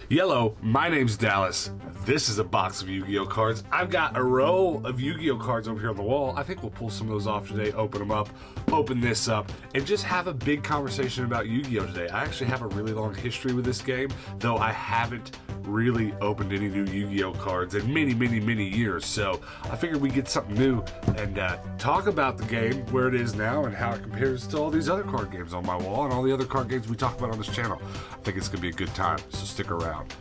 Yellow, my name's Dallas. This is a box of Yu-Gi-Oh cards. I've got a row of Yu-Gi-Oh cards over here on the wall. I think we'll pull some of those off today, open them up, open this up, and just have a big conversation about Yu-Gi-Oh today. I actually have a really long history with this game, though I haven't really opened any new Yu-Gi-Oh cards in many years. So I figured we'd get something new and talk about the game, where it is now, and how it compares to all these other card games on my wall and all the other card games we talk about on this channel. I think it's gonna be a good time, so stick around.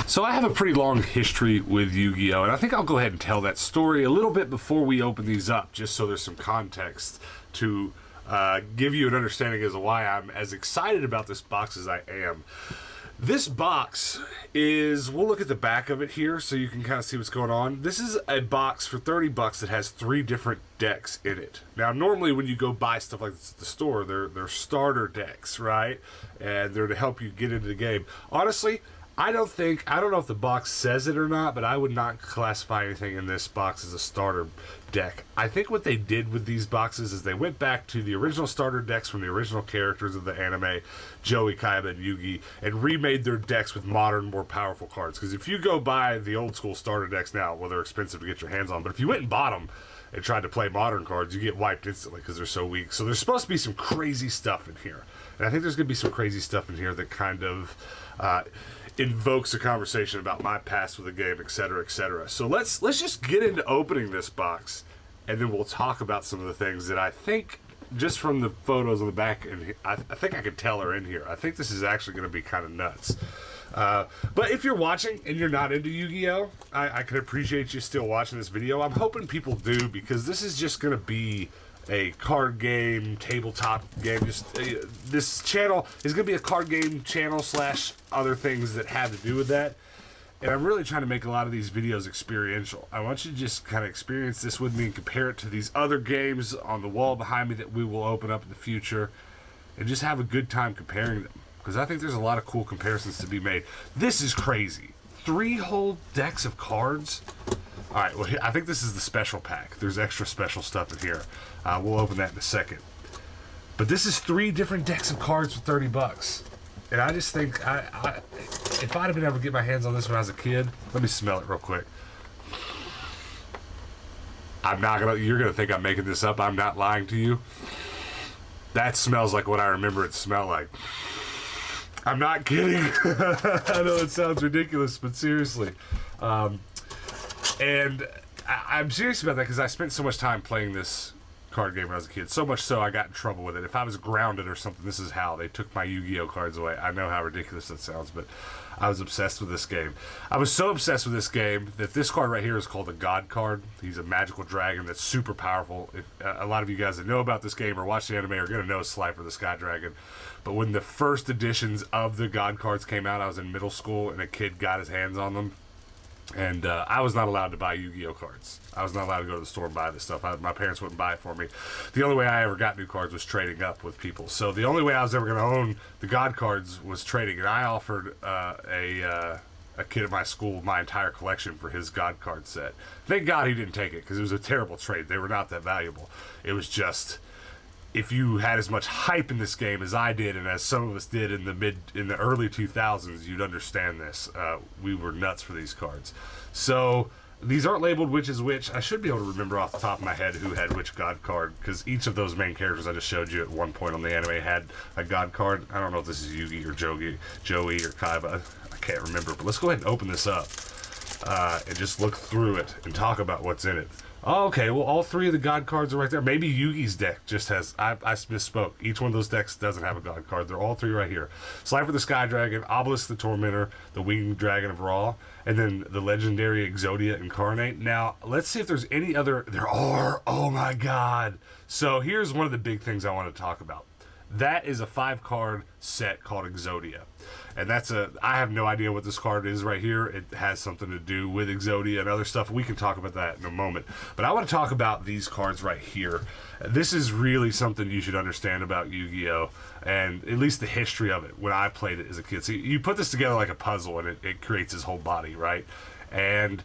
So I have a pretty long history with Yu-Gi-Oh, and I think I'll go ahead and tell that story a little bit before we open these up, just so there's some context to give you an understanding as to why I'm as excited about this box as I am. This box is, we'll look at the back of it here so you can kind of see what's going on. This is a box for 30 bucks that has 3 different decks in it. Now, normally when you go buy stuff like this at the store, they're starter decks, right? And they're to help you get into the game. Honestly, I don't know if the box says it or not, but I would not classify anything in this box as a starter deck. I think what they did with these boxes is they went back to the original starter decks from the original characters of the anime, Joey, Kaiba, and Yugi, and remade their decks with modern, more powerful cards. Because if you go buy the old school starter decks now, well, they're expensive to get your hands on, but if you went and bought them and tried to play modern cards, you get wiped instantly because they're so weak. So there's supposed to be some crazy stuff in here. And I think there's going to be some crazy stuff in here that kind of invokes a conversation about my past with the game, etc., etc. So let's just get into opening this box, and then we'll talk about some of the things that I think, just from the photos on the back, and I think I can tell are in here. I think this is actually going to be kind of nuts. But if you're watching and you're not into Yu-Gi-Oh, I can appreciate you still watching this video. I'm hoping people do, because this is just going to be a card game, tabletop game. Just this channel is going to be a card game channel / other things that have to do with that. And I'm really trying to make a lot of these videos experiential. I want you to just kind of experience this with me and compare it to these other games on the wall behind me that we will open up in the future, and just have a good time comparing them, because I think there's a lot of cool comparisons to be made. This is crazy. 3 whole decks of cards. All right, well, I think this is the special pack. There's extra special stuff in here. We'll open that in a second. But this is 3 different decks of cards for 30 bucks. And I just think, if I'd have been able to get my hands on this when I was a kid, let me smell it real quick. You're gonna think I'm making this up. I'm not lying to you. That smells like what I remember it smelled like. I'm not kidding. I know it sounds ridiculous, but seriously. And I'm serious about that because I spent so much time playing this card game when I was a kid. So much so I got in trouble with it. If I was grounded or something, this is how. They took my Yu-Gi-Oh cards away. I know how ridiculous that sounds, but I was obsessed with this game. I was so obsessed with this game that this card right here is called a God card. He's a magical dragon that's super powerful. A lot of you guys that know about this game or watch the anime are going to know Slifer the Sky Dragon. But when the first editions of the God cards came out, I was in middle school and a kid got his hands on them. And I was not allowed to buy Yu-Gi-Oh cards. I was not allowed to go to the store and buy this stuff. My parents wouldn't buy it for me. The only way I ever got new cards was trading up with people. So the only way I was ever going to own the God cards was trading. And I offered a kid at my school my entire collection for his God card set. Thank God he didn't take it, because it was a terrible trade. They were not that valuable. It was just, if you had as much hype in this game as I did, and as some of us did in the early 2000s, you'd understand this. We were nuts for these cards. So these aren't labeled which is which. I should be able to remember off the top of my head who had which God card, because each of those main characters I just showed you at one point on the anime had a God card. I don't know if this is Yugi or Joey or Kaiba. I can't remember. But let's go ahead and open this up and just look through it and talk about what's in it. Oh, okay, well, all 3 of the God cards are right there. Maybe Yugi's deck just has... I misspoke. Each one of those decks doesn't have a God card. They're all 3 right here. Slifer the Sky Dragon, Obelisk the Tormentor, the Winged Dragon of Ra, and then the legendary Exodia Incarnate. Now, let's see if there's any other... There are! Oh, my God! So, here's one of the big things I want to talk about. That is a 5-card set called Exodia. And I have no idea what this card is right here. It has something to do with Exodia and other stuff. We can talk about that in a moment. But I want to talk about these cards right here. This is really something you should understand about Yu-Gi-Oh! And at least the history of it when I played it as a kid. So you put this together like a puzzle, and it creates his whole body, right? And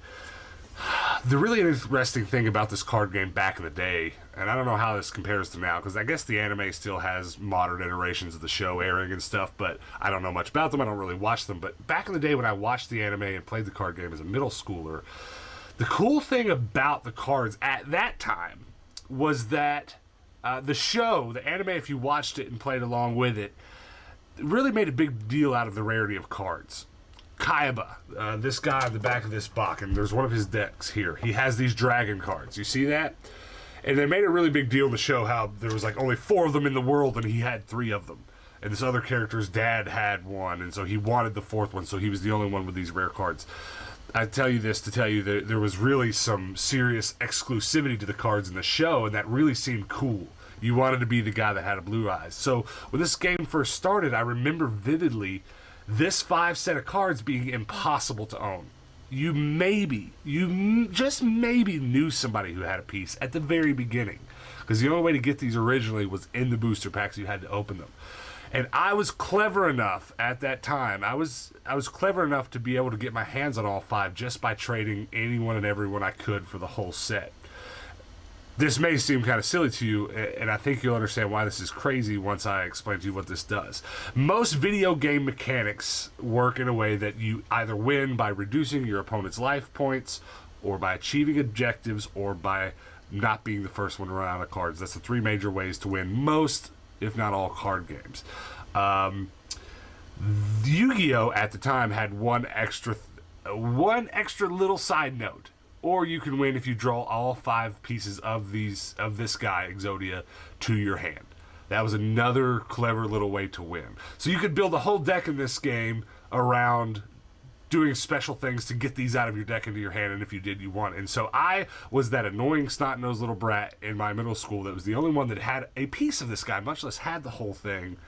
The really interesting thing about this card game back in the day, and I don't know how this compares to now, because I guess the anime still has modern iterations of the show airing and stuff, but I don't know much about them. I don't really watch them. But back in the day when I watched the anime and played the card game as a middle schooler, the cool thing about the cards at that time was that the show, the anime, if you watched it and played along with it, really made a big deal out of the rarity of cards. Kaiba, this guy on the back of this box, and there's one of his decks here. He has these dragon cards. You see that? And they made a really big deal in the show how there was like only 4 of them in the world and he had 3 of them. And this other character's dad had one, and so he wanted the 4th one, so he was the only one with these rare cards. I tell you this to tell you that there was really some serious exclusivity to the cards in the show, and that really seemed cool. You wanted to be the guy that had a blue eyes. So when this game first started, I remember vividly this 5 set of cards being impossible to own. You just maybe knew somebody who had a piece at the very beginning, because the only way to get these originally was in the booster packs. You had to open them. And I was clever enough at that time. I was clever enough to be able to get my hands on all 5 just by trading anyone and everyone I could for the whole set. This may seem kind of silly to you, and I think you'll understand why this is crazy once I explain to you what this does. Most video game mechanics work in a way that you either win by reducing your opponent's life points, or by achieving objectives, or by not being the first one to run out of cards. That's the 3 major ways to win most, if not all, card games. Yu-Gi-Oh! At the time had one extra little side note. Or you can win if you draw all 5 pieces of this guy, Exodia, to your hand. That was another clever little way to win. So you could build a whole deck in this game around doing special things to get these out of your deck into your hand, and if you did, you won. And so I was that annoying snot-nosed little brat in my middle school that was the only one that had a piece of this guy, much less had the whole thing,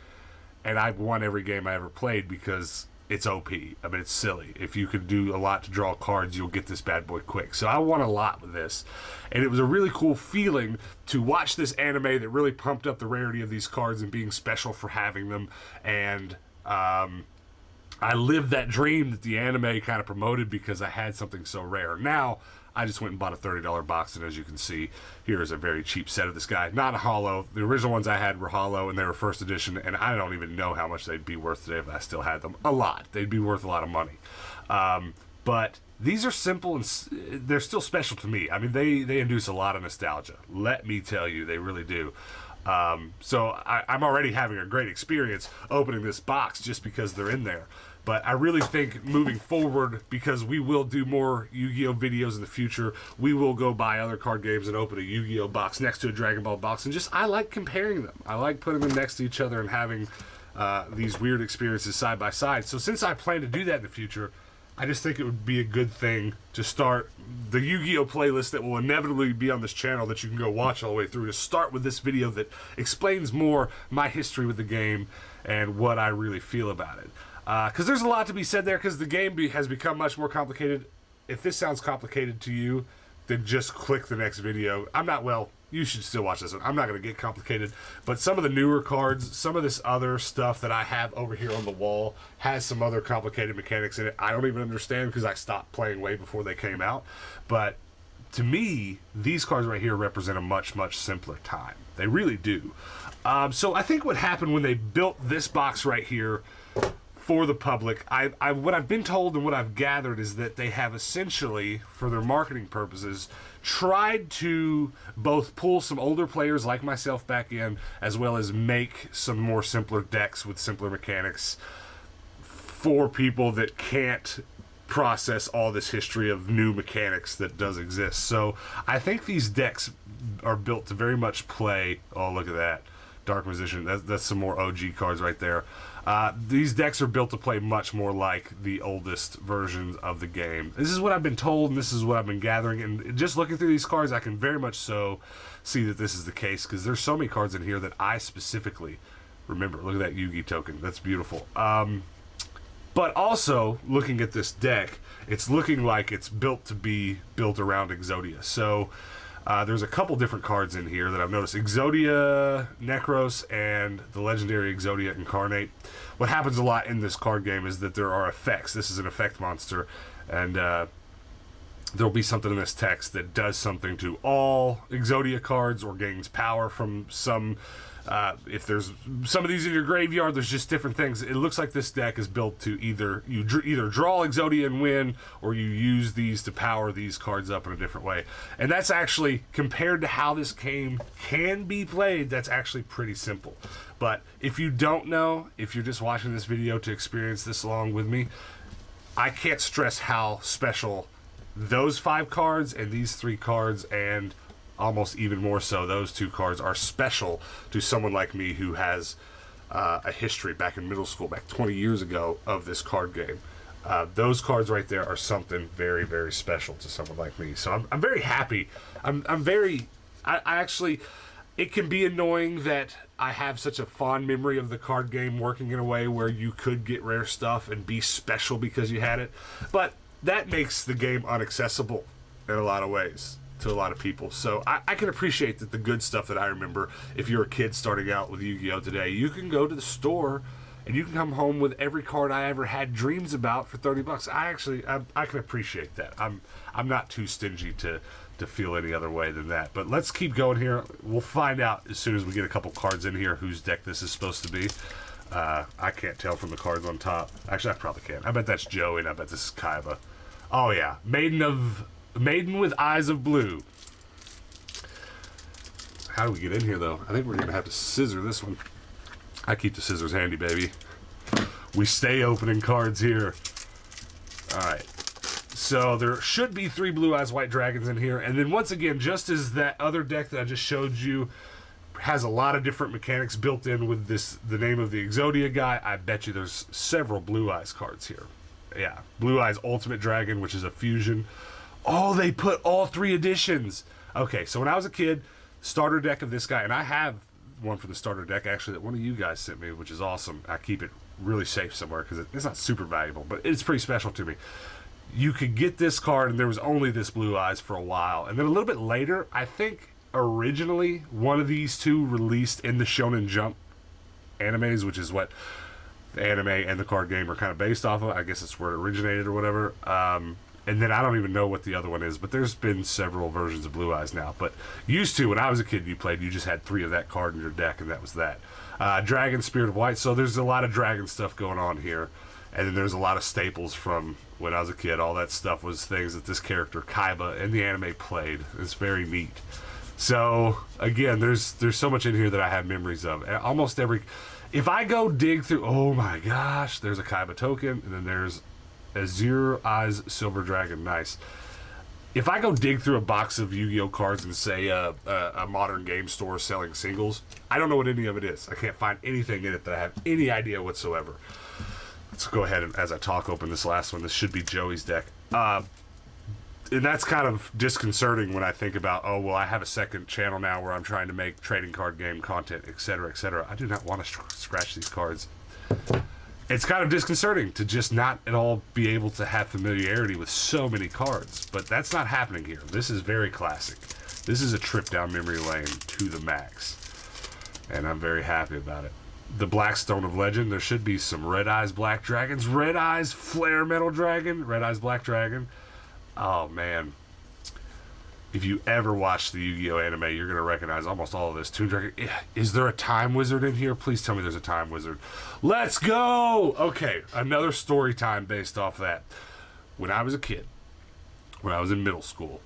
and I won every game I ever played because it's OP. I mean, it's silly. If you could do a lot to draw cards, you'll get this bad boy quick. So I won a lot with this. And it was a really cool feeling to watch this anime that really pumped up the rarity of these cards and being special for having them. And I lived that dream that the anime kind of promoted because I had something so rare. Now, I just went and bought a $30 box, and as you can see, here is a very cheap set of this guy. Not a holo. The original ones I had were holo, and they were first edition, and I don't even know how much they'd be worth today if I still had them. A lot. They'd be worth a lot of money. But these are simple, and they're still special to me. I mean, they induce a lot of nostalgia. Let me tell you, they really do. So I'm already having a great experience opening this box just because they're in there. But I really think moving forward, because we will do more Yu-Gi-Oh! Videos in the future, we will go buy other card games and open a Yu-Gi-Oh! Box next to a Dragon Ball box. And just, I like comparing them. I like putting them next to each other and having these weird experiences side by side. So since I plan to do that in the future, I just think it would be a good thing to start the Yu-Gi-Oh! Playlist that will inevitably be on this channel that you can go watch all the way through, to start with this video that explains more my history with the game and what I really feel about it. Because there's a lot to be said there, because the game has become much more complicated. If this sounds complicated to you, then just click the next video. You should still watch this one. I'm not going to get complicated, but some of the newer cards, some of this other stuff that I have over here on the wall has some other complicated mechanics in it. I don't even understand because I stopped playing way before they came out. But to me, these cards right here represent a much, much simpler time. They really do. So I think what happened when they built this box right here for the public, what I've been told and what I've gathered is that they have essentially, for their marketing purposes, tried to both pull some older players like myself back in, as well as make some more simpler decks with simpler mechanics for people that can't process all this history of new mechanics that does exist. So I think these decks are built to very much play. Oh, look at that. Dark Musician. That's some more OG cards right there. These decks are built to play much more like the oldest versions of the game. This is what I've been told, and this is what I've been gathering. And just looking through these cards, I can very much so see that this is the case, because there's so many cards in here that I specifically remember. Look at that Yugi token. That's beautiful. But also, looking at this deck, it's looking like it's built to be built around Exodia. So there's a couple different cards in here that I've noticed. Exodia Necros and the legendary Exodia Incarnate. What happens a lot in this card game is that there are effects. This is an effect monster, and there'll be something in this text that does something to all Exodia cards or gains power from some. If there's some of these in your graveyard, there's just different things. It looks like this deck is built to either draw Exodia and win, or you use these to power these cards up in a different way. And that's actually, compared to how this game can be played, that's actually pretty simple. But if you don't know, if you're just watching this video to experience this along with me, I can't stress how special those 5 cards and these 3 cards, and almost even more so those 2 cards, are special to someone like me who has a history back in middle school, back 20 years ago, of this card game. Those cards right there are something very, very special to someone like me. So I'm very happy. I actually, it can be annoying that I have such a fond memory of the card game working in a way where you could get rare stuff and be special because you had it, but that makes the game inaccessible in a lot of ways to a lot of people. So I can appreciate that the good stuff that I remember. If you're a kid starting out with Yu-Gi-Oh today, you can go to the store and you can come home with every card I ever had dreams about for $30. I can appreciate that. I'm not too stingy to feel any other way than that. But let's keep going here. We'll find out as soon as we get a couple cards in here whose deck this is supposed to be. I can't tell from the cards on top. Actually, I probably can. I bet that's Joey, and I bet this is Kaiba. Oh yeah, Maiden with Eyes of Blue. How do we get in here, though? I think we're going to have to scissor this one. I keep the scissors handy, baby. We stay opening cards here. All right. So there should be 3 Blue Eyes White Dragons in here. And then once again, just as that other deck that I just showed you has a lot of different mechanics built in with this, the name of the Exodia guy, I bet you there's several Blue Eyes cards here. Yeah. Blue Eyes Ultimate Dragon, which is a fusion. Oh, they put all 3 editions. Okay, so when I was a kid, starter deck of this guy, and I have one for the starter deck actually that one of you guys sent me, which is awesome. I keep it really safe somewhere because it's not super valuable, but it's pretty special to me. You could get this card, and there was only this Blue Eyes for a while, and then a little bit later, I think originally one of these 2 released in the Shonen Jump animes, which is what the anime and the card game are kind of based off of. I guess it's where it originated or whatever. And then I don't even know what the other one is, but there's been several versions of Blue Eyes now. But used to, when I was a kid, you just had 3 of that card in your deck, and that was that. Dragon, Spirit of White. So there's a lot of dragon stuff going on here. And then there's a lot of staples from when I was a kid. All that stuff was things that this character, Kaiba, in the anime played. It's very neat. So, again, there's so much in here that I have memories of. Almost every... If I go dig through... Oh, my gosh. There's a Kaiba token, and then there's Azure Eyes Silver Dragon. Nice. If I go dig through a box of Yu-Gi-Oh cards and say a modern game store selling singles, I don't know what any of it is. I can't find anything in it that I have any idea whatsoever. Let's go ahead and, as I talk, open this last one. This should be Joey's deck. And that's kind of disconcerting when I think about, oh, well, I have a second channel now where I'm trying to make trading card game content, etc., etc. I do not want to scratch these cards. It's kind of disconcerting to just not at all be able to have familiarity with so many cards. But that's not happening here. This is very classic. This is a trip down memory lane to the max. And I'm very happy about it. The Blackstone of Legend. There should be some Red Eyes Black Dragons. Red Eyes Flare Metal Dragon. Red Eyes Black Dragon. Oh, man. If you ever watch the Yu-Gi-Oh anime, you're going to recognize almost all of this. Toon Dragon. Is there a Time Wizard in here? Please tell me there's a Time Wizard. Let's go! Okay, another story time based off that. When I was a kid, when I was in middle school,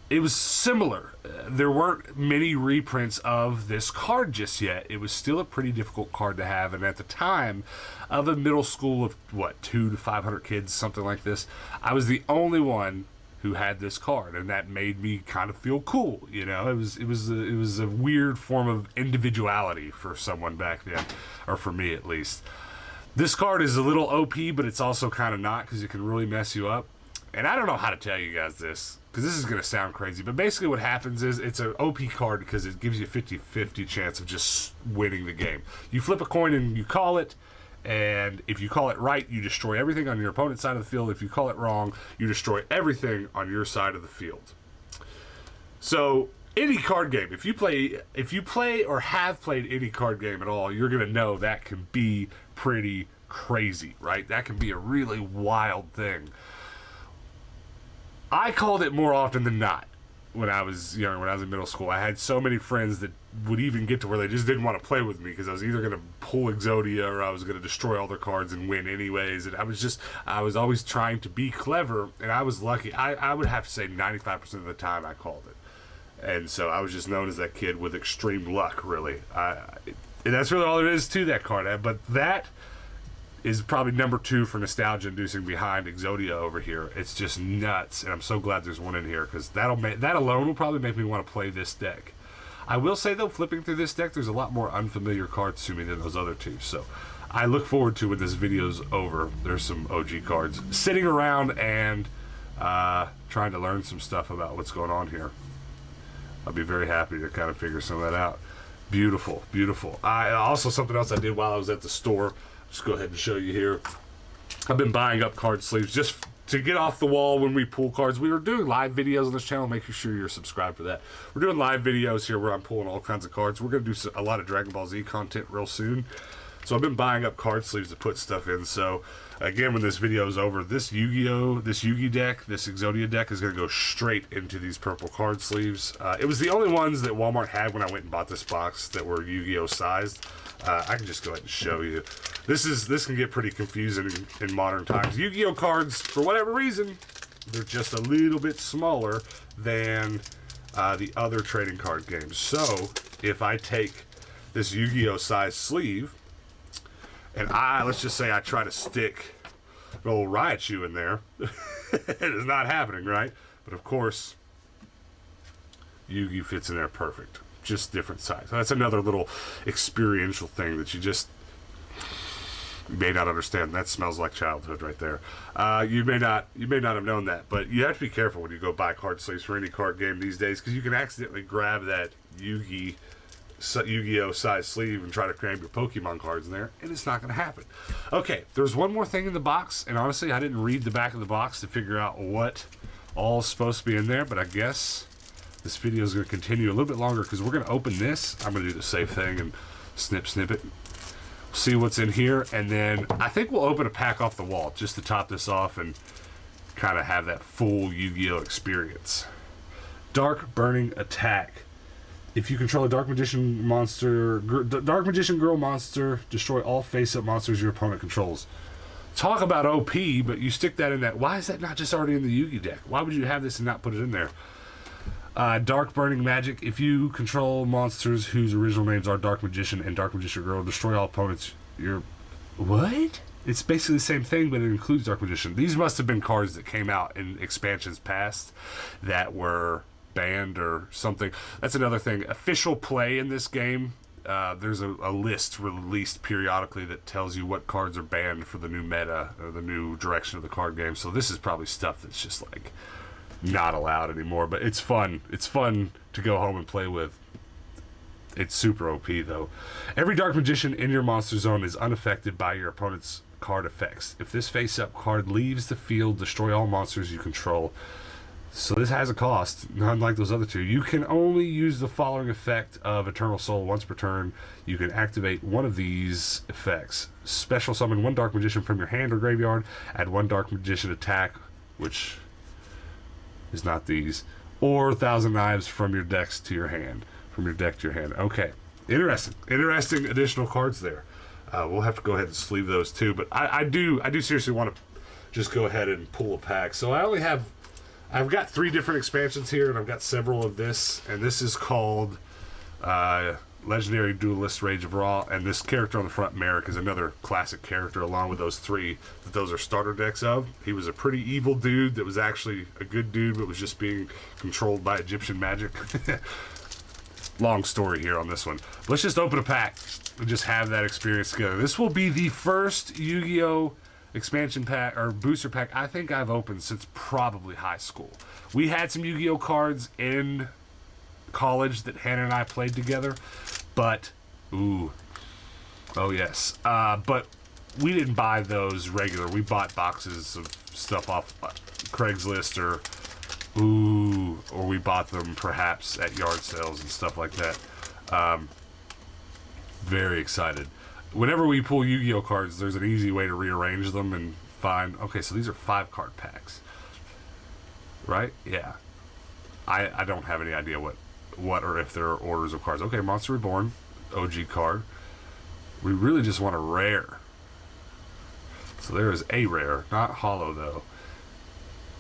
it was similar. There weren't many reprints of this card just yet. It was still a pretty difficult card to have, and at the time of a middle school of, what, 200 to 500 kids, something like this, I was the only one who had this card, and that made me kind of feel cool. You know, it was a weird form of individuality for someone back then, or for me at least. This card is a little OP, but it's also kind of not, because it can really mess you up. And I don't know how to tell you guys this, because this is going to sound crazy, but basically what happens is it's an OP card because it gives you a 50-50 chance of just winning the game. You flip a coin and you call it, and if you call it right, you destroy everything on your opponent's side of the field. If you call it wrong, you destroy everything on your side of the field. So any card game, if you play or have played any card game at all, you're going to know that can be pretty crazy, right? That can be a really wild thing. I called it more often than not when I was younger, when I was in middle school. I had so many friends that would even get to where they just didn't want to play with me because I was either going to pull Exodia or I was going to destroy all their cards and win anyways. And I was always trying to be clever, and I was lucky. I would have to say 95% of the time I called it. And so I was just known as that kid with extreme luck, really. And that's really all there is to that card. But that is probably number 2 for nostalgia inducing behind Exodia over here. It's just nuts, and I'm so glad there's one in here because that alone will probably make me want to play this deck. I will say though, flipping through this deck, there's a lot more unfamiliar cards to me than those other two. So I look forward to when this video's over. There's some OG cards sitting around and trying to learn some stuff about what's going on here. I'll be very happy to kind of figure some of that out. Beautiful, beautiful. Also, something else I did while I was at the store. Just go ahead and show you here. I've been buying up card sleeves just to get off the wall when we pull cards. We were doing live videos on this channel. Make sure you're subscribed for that. We're doing live videos here where I'm pulling all kinds of cards. We're going to do a lot of Dragon Ball Z content real soon. So I've been buying up card sleeves to put stuff in. So again, when this video is over, this Yu-Gi-Oh, this Yugi deck, this Exodia deck is going to go straight into these purple card sleeves. It was the only ones that Walmart had when I went and bought this box that were Yu-Gi-Oh sized. I can just go ahead and show you. This can get pretty confusing in modern times. Yu-Gi-Oh cards, for whatever reason, they're just a little bit smaller than the other trading card games. So if I take this Yu-Gi-Oh size sleeve and let's just say I try to stick a little Raichu in there, it is not happening, right? But of course, Yugi fits in there perfect. Just different size. So that's another little experiential thing that you may not understand. That smells like childhood right there. You may not have known that, but you have to be careful when you go buy card sleeves for any card game these days because you can accidentally grab that Yu-Gi-Oh size sleeve and try to cram your Pokemon cards in there, and it's not going to happen. Okay, there's one more thing in the box, and honestly, I didn't read the back of the box to figure out what all's supposed to be in there, but I guess this video is going to continue a little bit longer because we're going to open this. I'm going to do the safe thing and snip it. See what's in here, and then I think we'll open a pack off the wall just to top this off and kind of have that full Yu-Gi-Oh experience. Dark Burning Attack. If you control a Dark Magician monster, Dark Magician Girl monster, destroy all face-up monsters your opponent controls. Talk about OP, but you stick that in that. Why is that not just already in the Yugi deck? Why would you have this and not put it in there? Dark Burning Magic. If you control monsters whose original names are Dark Magician and Dark Magician Girl, destroy all opponents. What? It's basically the same thing, but it includes Dark Magician. These must have been cards that came out in expansions past that were banned or something. That's another thing. Official play in this game. There's a list released periodically that tells you what cards are banned for the new meta or the new direction of the card game. So this is probably stuff that's just like not allowed anymore, but it's fun. It's fun to go home and play with. It's super OP though. Every Dark Magician in your monster zone is unaffected by your opponent's card effects. If this face-up card leaves the field, destroy all monsters you control. So this has a cost, unlike those other two. You can only use the following effect of Eternal Soul once per turn. You can activate one of these effects. Special summon one Dark Magician from your hand or graveyard. Add one Dark Magician attack, which is not these, or 1,000 Knives from your decks to your hand. From your deck to your hand. Okay, interesting additional cards there. We'll have to go ahead and sleeve those too. But I do seriously want to just go ahead and pull a pack. So I've got 3 different expansions here, and I've got several of this, and this is called Legendary Duelist Rage of Ra, and this character on the front, Merrick, is another classic character along with those 3 that those are starter decks of. He was a pretty evil dude that was actually a good dude but was just being controlled by Egyptian magic. Long story here on this one. Let's just open a pack and just have that experience together. This will be the first Yu-Gi-Oh expansion pack or booster pack I think I've opened since probably high school. We had some Yu-Gi-Oh cards in college that Hannah and I played together, but oh yes, but we didn't buy those regular. We bought boxes of stuff off Craigslist or we bought them perhaps at yard sales and stuff like that. Very excited. Whenever we pull Yu-Gi-Oh cards, there's an easy way to rearrange them and find, okay, so these are 5 card packs. right? Yeah. I don't have any idea what or if there are orders of cards. Okay, Monster Reborn, OG card. We really just want a rare. So there is a rare, not hollow though.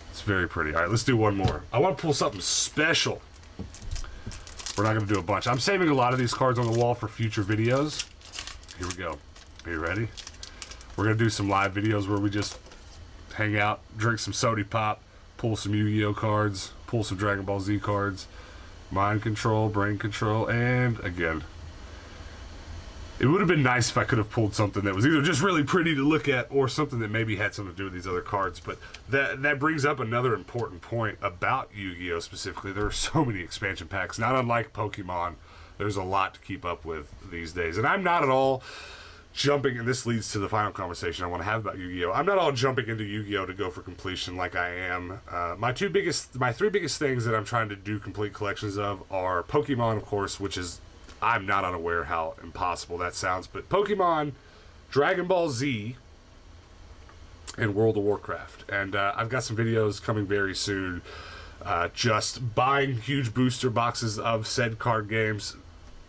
It's very pretty. All right, let's do one more. I want to pull something special. We're not going to do a bunch. I'm saving a lot of these cards on the wall for future videos. Here we go. Are you ready? We're going to do some live videos where we just hang out, drink some soda pop, pull some Yu-Gi-Oh cards, pull some Dragon Ball Z cards, mind control, brain control, and again, it would have been nice if I could have pulled something that was either just really pretty to look at or something that maybe had something to do with these other cards. But that brings up another important point about Yu-Gi-Oh! Specifically. There are so many expansion packs, not unlike Pokemon. There's a lot to keep up with these days. And I'm not at all jumping, and this leads to the final conversation I want to have about Yu-Gi-Oh! I'm not all jumping into Yu-Gi-Oh! To go for completion like I am. My three biggest things that I'm trying to do complete collections of are Pokemon, of course, which is, I'm not unaware how impossible that sounds, but Pokemon, Dragon Ball Z, and World of Warcraft. And I've got some videos coming very soon, just buying huge booster boxes of said card games,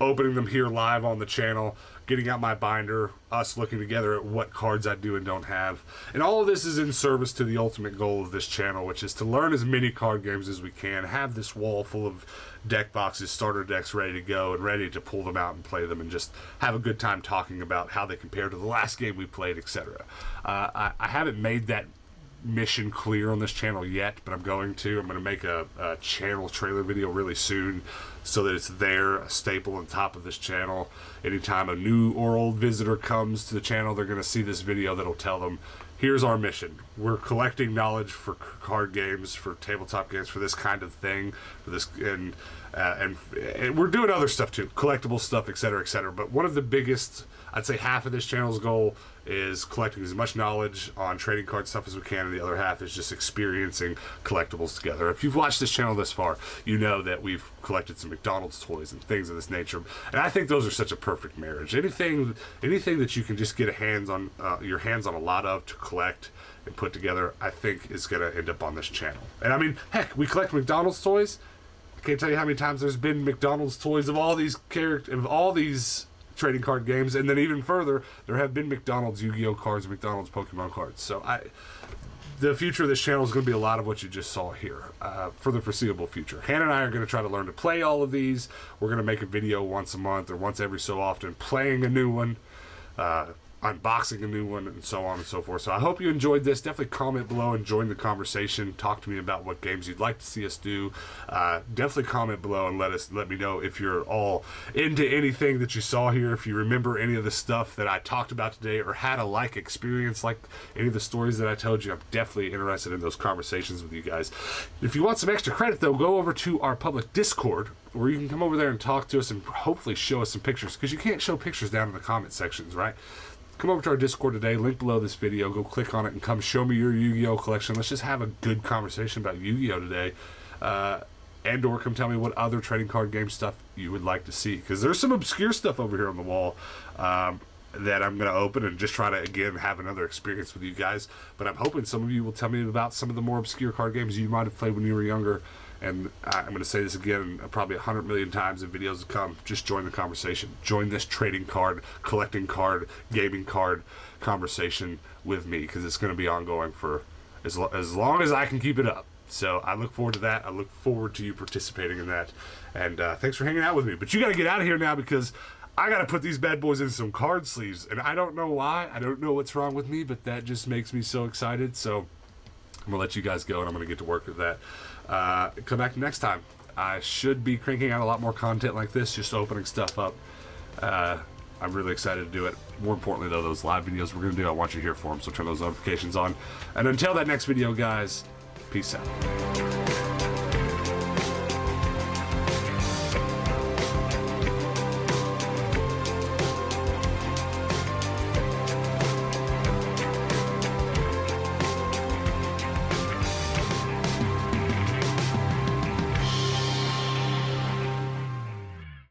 opening them here live on the channel, getting out my binder, us looking together at what cards I do and don't have. And all of this is in service to the ultimate goal of this channel, which is to learn as many card games as we can, have this wall full of deck boxes, starter decks ready to go, and ready to pull them out and play them, and just have a good time talking about how they compare to the last game we played, etc. I haven't made that mission clear on this channel yet, but I'm going to. I'm going to make a channel trailer video really soon so that it's there, a staple on top of this channel. Anytime a new or old visitor comes to the channel, they're going to see this video that'll tell them, here's our mission. We're collecting knowledge for card games, for tabletop games, for this kind of thing, for this, and we're doing other stuff too, collectible stuff, etc., etc. But one of the biggest, I'd say half of this channel's goal is collecting as much knowledge on trading card stuff as we can, and the other half is just experiencing collectibles together. If you've watched this channel this far, you know that we've collected some McDonald's toys and things of this nature, and I think those are such a perfect marriage. Anything that you can just get your hands on a lot of to collect and put together, I think is going to end up on this channel. And I mean, heck, we collect McDonald's toys. I can't tell you how many times there's been McDonald's toys of all these trading card games, and then even further, there have been McDonald's Yu-Gi-Oh cards, McDonald's Pokemon cards. So the future of this channel is going to be a lot of what you just saw here for the foreseeable future. Hannah and I are going to try to learn to play all of these. We're going to make a video once a month or once every so often playing a new one, unboxing a new one, and so on and so forth. So I hope you enjoyed this. Definitely comment below and join the conversation. Talk to me about what games you'd like to see us do. Definitely comment below and let me know if you're all into anything that you saw here, if you remember any of the stuff that I talked about today, or had a like experience like any of the stories that I told you. I'm definitely interested in those conversations with you guys. If you want some extra credit though, go over to our public Discord, where you can come over there and talk to us and hopefully show us some pictures, because you can't show pictures down in the comment sections, right? Come over to our Discord today, link below this video, go click on it and come show me your Yu-Gi-Oh collection. Let's just have a good conversation about Yu-Gi-Oh today. And or come tell me what other trading card game stuff you would like to see, because there's some obscure stuff over here on the wall that I'm going to open and just try to, again, have another experience with you guys. But I'm hoping some of you will tell me about some of the more obscure card games you might have played when you were younger. And I'm going to say this again probably 100 million times in videos to come. Just join the conversation. Join this trading card, collecting card, gaming card conversation with me, because it's going to be ongoing for as long as I can keep it up. So I look forward to that. I look forward to you participating in that. And thanks for hanging out with me. But you got to get out of here now, because I got to put these bad boys in some card sleeves. And I don't know why. I don't know what's wrong with me, but that just makes me so excited. So I'm going to let you guys go, and I'm going to get to work with that. Come back next time. I should be cranking out a lot more content like this, just opening stuff up. I'm really excited to do it. More importantly, though, those live videos we're going to do, I want you here for them, so turn those notifications on. And until that next video, guys, peace out.